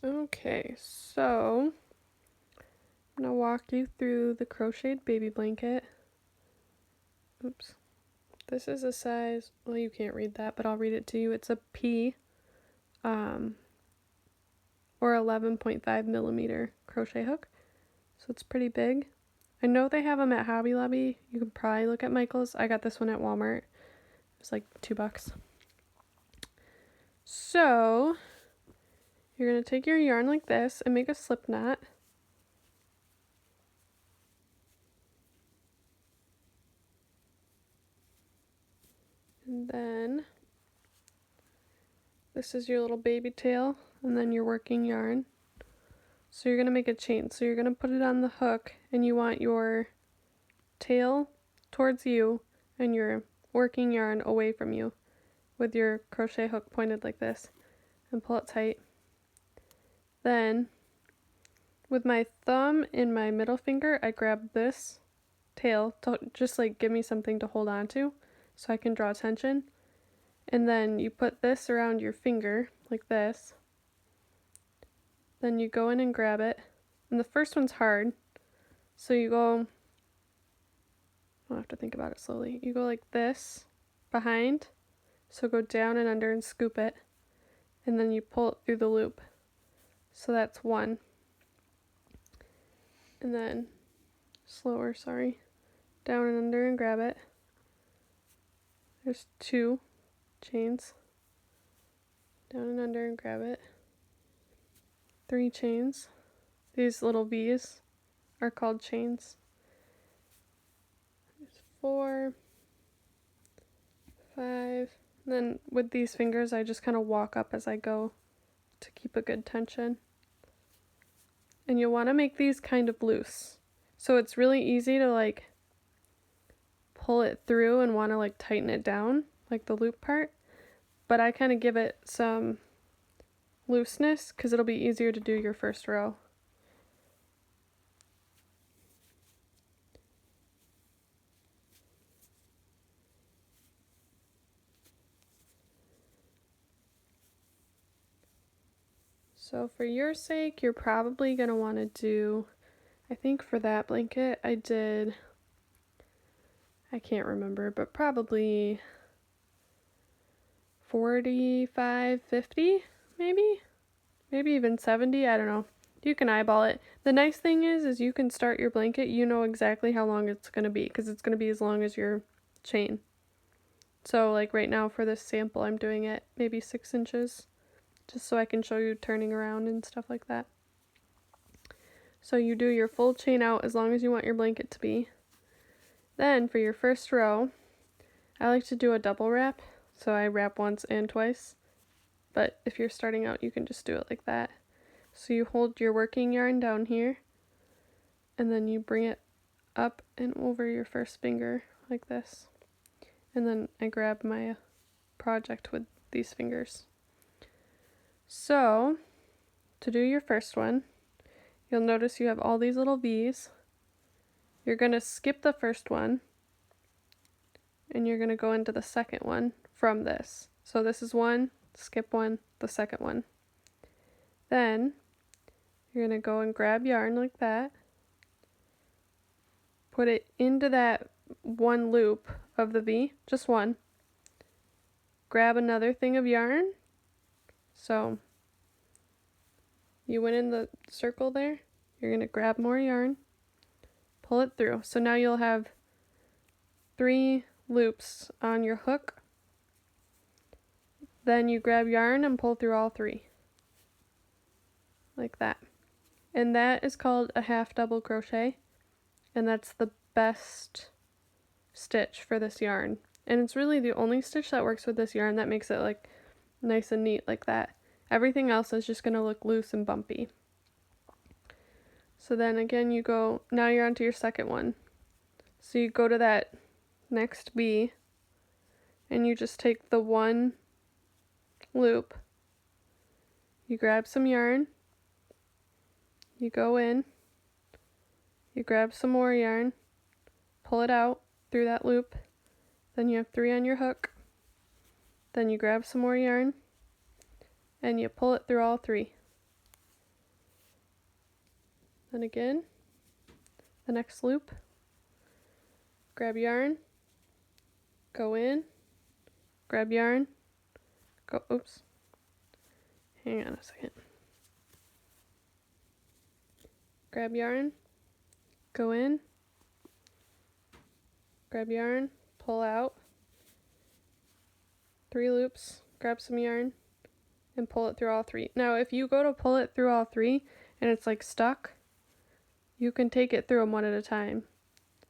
Okay, so I'm going to walk you through the crocheted baby blanket. Oops. This is a size, well, you can't read that, but I'll read it to you. It's a P, or 11.5 millimeter crochet hook. So it's pretty big. I know they have them at Hobby Lobby. You can probably look at Michael's. I got this one at Walmart. It was like $2. So you're going to take your yarn like this and make a slip knot. And then this is your little baby tail, and then your working yarn. So you're going to make a chain. So you're going to put it on the hook, and you want your tail towards you and your working yarn away from you with your crochet hook pointed like this, and pull it tight. Then with my thumb and my middle finger, I grab this tail to just like give me something to hold on to so I can draw tension. And then you put this around your finger like this. Then you go in and grab it. And the first one's hard. So you go, I'll have to think about it slowly. You go like this behind. So go down and under and scoop it. And then you pull it through the loop. So that's one. And then slower, sorry. Down and under and grab it. There's 2 chains. Down and under and grab it. 3 chains. These little V's are called chains. There's 4, 5. And then with these fingers, I just kind of walk up as I go to keep a good tension. And you'll want to make these kind of loose. So it's really easy to like pull it through and want to like tighten it down, like the loop part. But I kind of give it some looseness because it'll be easier to do your first row. So for your sake, you're probably going to want to do, I think for that blanket, I can't remember, but probably 45, 50, maybe even 70, I don't know. You can eyeball it. The nice thing is you can start your blanket, you know exactly how long it's going to be, because it's going to be as long as your chain. So like right now for this sample, I'm doing it maybe 6 inches, just so I can show you turning around and stuff like that. So you do your full chain out as long as you want your blanket to be. Then for your first row, I like to do a double wrap, so I wrap once and twice. But if you're starting out, you can just do it like that. So you hold your working yarn down here, and then you bring it up and over your first finger like this. And then I grab my project with these fingers. So to do your first one, you'll notice you have all these little V's. You're going to skip the first one, and you're going to go into the second one from this. So this is one, skip one, the second one. Then you're going to go and grab yarn like that, put it into that one loop of the V, just one. Grab another thing of yarn. So you went in the circle there, you're going to grab more yarn, pull it through. So now you'll have 3 loops on your hook. Then you grab yarn and pull through all 3. Like that. And that is called a half double crochet. And that's the best stitch for this yarn. And it's really the only stitch that works with this yarn that makes it like nice and neat like that. Everything else is just going to look loose and bumpy. So then again you go, now you're onto your second one. So you go to that next V and you just take the one loop, you grab some yarn, you go in, you grab some more yarn, pull it out through that loop, then you have 3 on your hook, then you grab some more yarn, and you pull it through all 3. Then again, the next loop, grab yarn, go in, grab yarn, go, oops, hang on a second. Grab yarn, go in, grab yarn, pull out, 3 loops, grab some yarn, and pull it through all 3. Now, if you go to pull it through all 3 and it's like stuck, you can take it through them one at a time.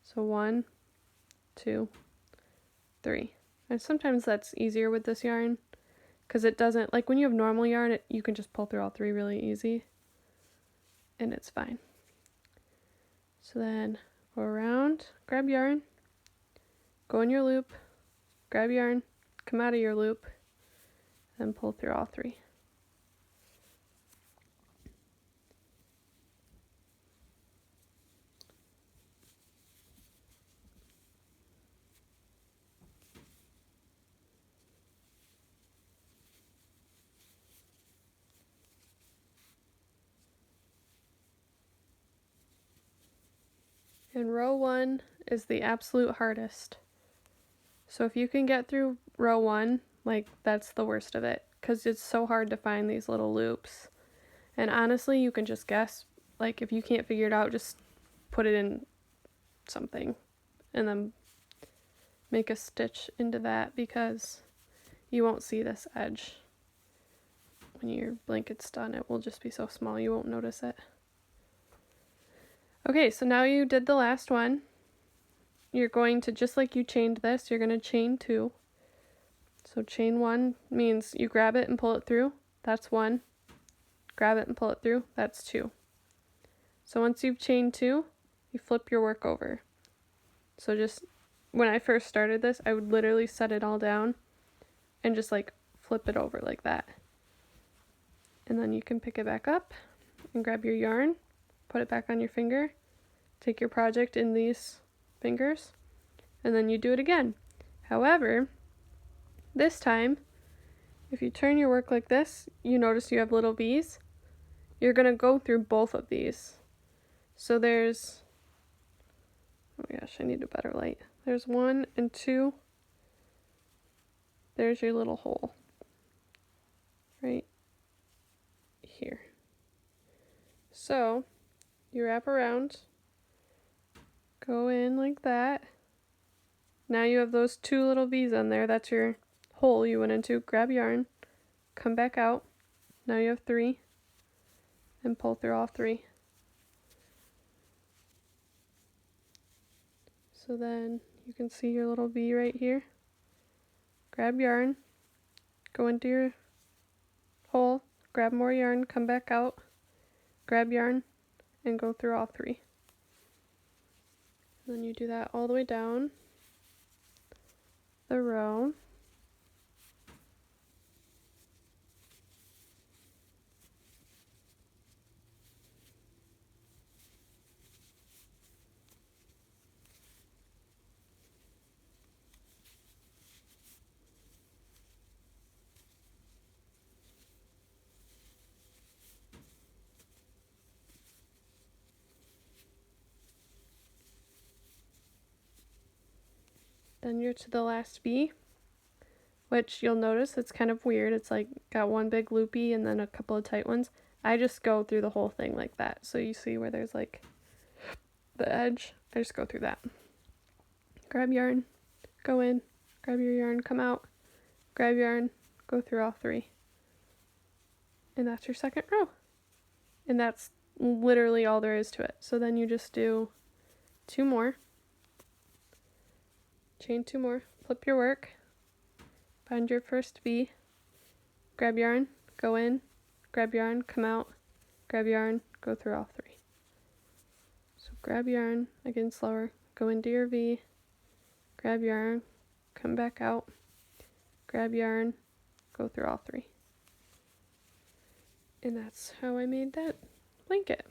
So 1, 2, 3. And sometimes that's easier with this yarn because it doesn't, like when you have normal yarn, you can just pull through all 3 really easy and it's fine. So then go around, grab yarn, go in your loop, grab yarn, come out of your loop, and pull through all 3. And row 1 is the absolute hardest. So if you can get through row 1, like that's the worst of it, because it's so hard to find these little loops. And honestly, you can just guess, like if you can't figure it out, just put it in something and then make a stitch into that, because you won't see this edge. When your blanket's done, it will just be so small you won't notice it. Okay, so now you did the last one. You're going to, just like you chained this, you're going to chain 2. So chain 1 means you grab it and pull it through. That's 1. Grab it and pull it through. That's 2. So once you've chained 2, you flip your work over. So just, when I first started this, I would literally set it all down and just like flip it over like that. And then you can pick it back up and grab your yarn, put it back on your finger, take your project in these fingers, and then you do it again. However, this time, if you turn your work like this, you notice you have little V's. You're going to go through both of these. So there's, oh my gosh, I need a better light. There's 1 and 2. There's your little hole right here. So you wrap around, go in like that. Now you have those 2 little V's on there. That's your hole you went into. Grab yarn, come back out. Now you have 3, and pull through all 3. So then you can see your little V right here. Grab yarn, go into your hole, grab more yarn, come back out, grab yarn, and go through all 3. And then you do that all the way down the row. Then you're to the last V, which you'll notice it's kind of weird. It's like got one big loopy and then a couple of tight ones. I just go through the whole thing like that. So you see where there's like the edge, I just go through that. Grab yarn, go in, grab your yarn, come out, grab yarn, go through all 3. And that's your second row. And that's literally all there is to it. So then you just do 2 more. Chain 2 more, flip your work, find your first V, grab yarn, go in, grab yarn, come out, grab yarn, go through all 3. So grab yarn, again slower, go into your V, grab yarn, come back out, grab yarn, go through all 3. And that's how I made that blanket.